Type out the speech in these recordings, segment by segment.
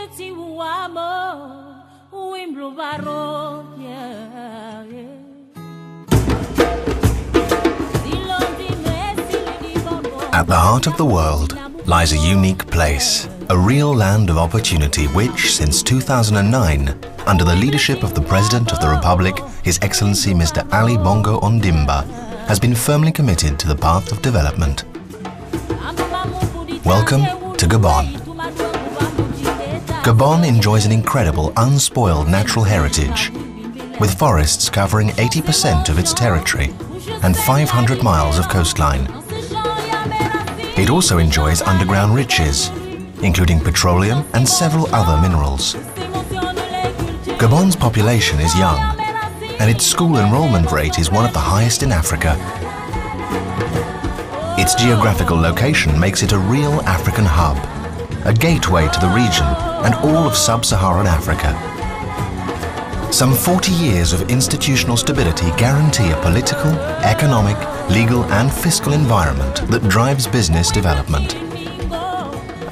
At the heart of the world lies a unique place, a real land of opportunity which, since 2009, under the leadership of the President of the Republic, His Excellency Mr. Ali Bongo Ondimba, has been firmly committed to the path of development. Welcome to Gabon. Gabon enjoys an incredible, unspoiled natural heritage, with forests covering 80% of its territory and 500 miles of coastline. It also enjoys underground riches, including petroleum and several other minerals. Gabon's population is young, and its school enrollment rate is one of the highest in Africa. Its geographical location makes it a real African hub, a gateway to the region and all of sub-Saharan Africa. Some 40 years of institutional stability guarantee a political, economic, legal and fiscal environment that drives business development.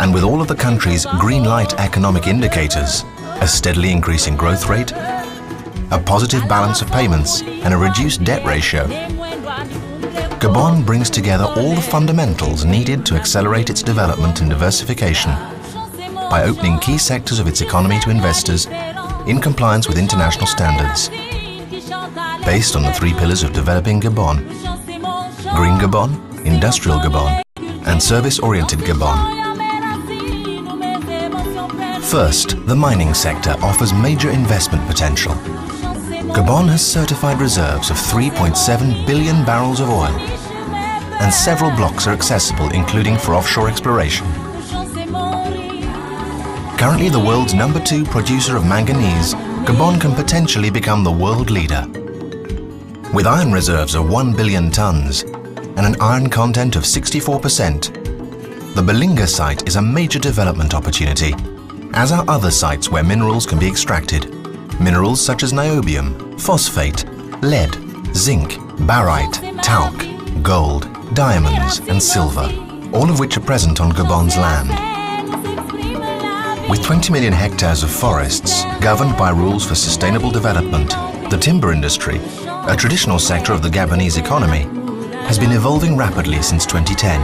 And with all of the country's green light economic indicators, a steadily increasing growth rate, a positive balance of payments and a reduced debt ratio, Gabon brings together all the fundamentals needed to accelerate its development and diversification by opening key sectors of its economy to investors in compliance with international standards, based on the three pillars of developing Gabon: Green Gabon, Industrial Gabon, and Service-Oriented Gabon. First, the mining sector offers major investment potential. Gabon has certified reserves of 3.7 billion barrels of oil, and several blocks are accessible, including for offshore exploration. Currently the world's #2 producer of manganese, Gabon can potentially become the world leader. With iron reserves of 1 billion tons and an iron content of 64%, the Belinga site is a major development opportunity, as are other sites where minerals can be extracted. Minerals such as niobium, phosphate, lead, zinc, barite, talc, gold, diamonds and silver, all of which are present on Gabon's land. With 20 million hectares of forests governed by rules for sustainable development, the timber industry, a traditional sector of the Gabonese economy, has been evolving rapidly since 2010.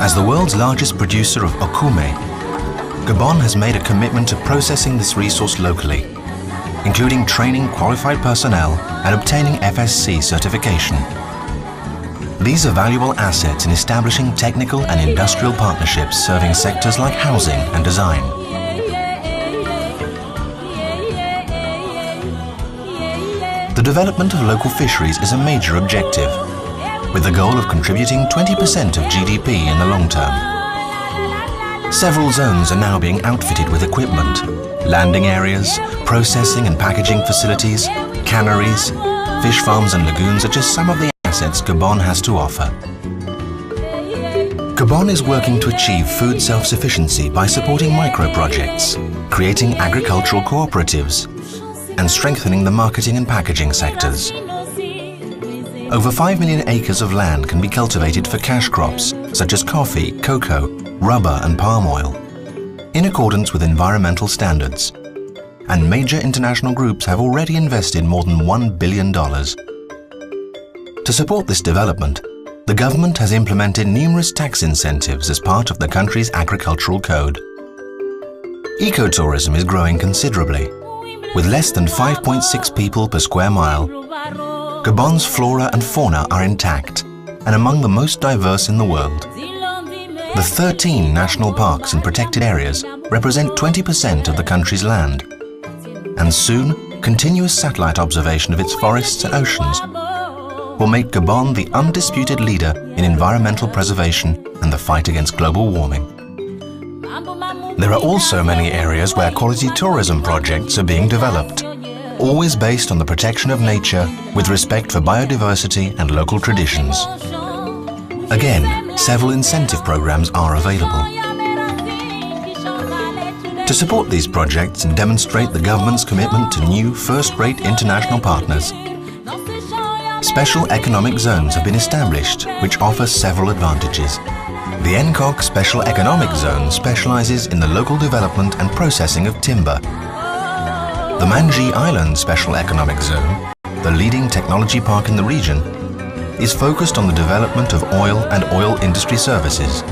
As the world's largest producer of okume, Gabon has made a commitment to processing this resource locally, including training qualified personnel and obtaining FSC certification. These are valuable assets in establishing technical and industrial partnerships serving sectors like housing and design. The development of local fisheries is a major objective, with the goal of contributing 20% of GDP in the long term. Several zones are now being outfitted with equipment, landing areas, processing and packaging facilities, canneries, fish farms and lagoons are just some of the assets Gabon has to offer. Gabon is working to achieve food self-sufficiency by supporting micro-projects, creating agricultural cooperatives, and strengthening the marketing and packaging sectors. Over 5 million acres of land can be cultivated for cash crops such as coffee, cocoa, rubber and palm oil, in accordance with environmental standards. And major international groups have already invested more than $1 billion. To support this development, the government has implemented numerous tax incentives as part of the country's agricultural code. Ecotourism is growing considerably. With less than 5.6 people per square mile, Gabon's flora and fauna are intact and among the most diverse in the world. The 13 national parks and protected areas represent 20% of the country's land, and soon continuous satellite observation of its forests and oceans will make Gabon the undisputed leader in environmental preservation and the fight against global warming. There are also many areas where quality tourism projects are being developed, always based on the protection of nature with respect for biodiversity and local traditions. Again, several incentive programs are available. To support these projects and demonstrate the government's commitment to new first-rate international partners, special economic zones have been established which offer several advantages, The NCOC Special Economic Zone specializes in the local development and processing of timber. The Manji Island Special Economic Zone, the leading technology park in the region, is focused on the development of oil and oil industry services,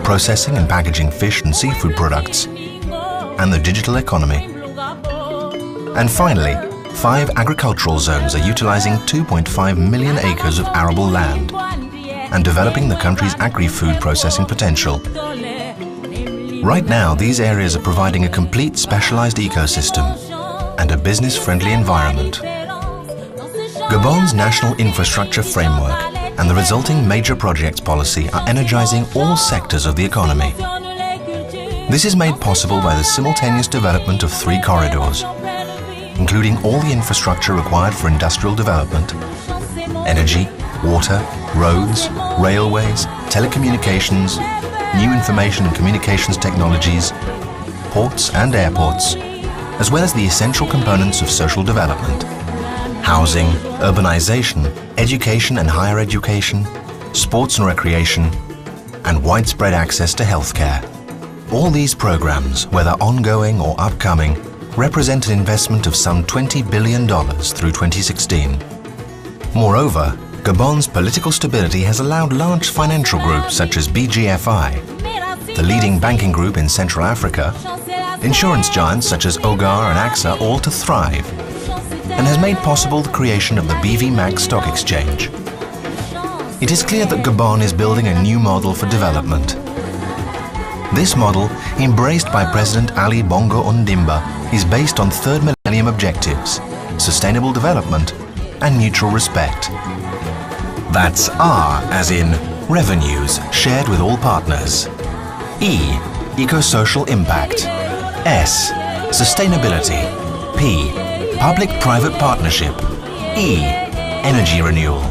processing and packaging fish and seafood products, and the digital economy. And finally, 5 agricultural zones are utilizing 2.5 million acres of arable land and developing the country's agri-food processing potential. Right now, these areas are providing a complete specialized ecosystem and a business-friendly environment. Gabon's national infrastructure framework and the resulting major projects policy are energizing all sectors of the economy. This is made possible by the simultaneous development of 3 corridors, including all the infrastructure required for industrial development: energy, water, roads, railways, telecommunications, new information and communications technologies, ports and airports, as well as the essential components of social development: housing, urbanization, education and higher education, sports and recreation, and widespread access to healthcare. All these programs, whether ongoing or upcoming, represent an investment of some $20 billion through 2016. Moreover, Gabon's political stability has allowed large financial groups such as BGFI, the leading banking group in Central Africa, insurance giants such as Ogar and AXA all to thrive, and has made possible the creation of the BV Max Stock Exchange. It is clear that Gabon is building a new model for development. This model, embraced by President Ali Bongo Ondimba, is based on third millennium objectives, sustainable development and mutual respect. That's R as in revenues shared with all partners. E, eco-social impact. S, sustainability. P, public-private partnership. E, energy renewal.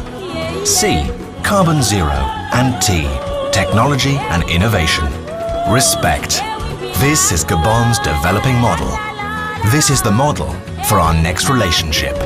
C, carbon zero. And T, technology and innovation. Respect. This is Gabon's developing model. This is the model for our next relationship.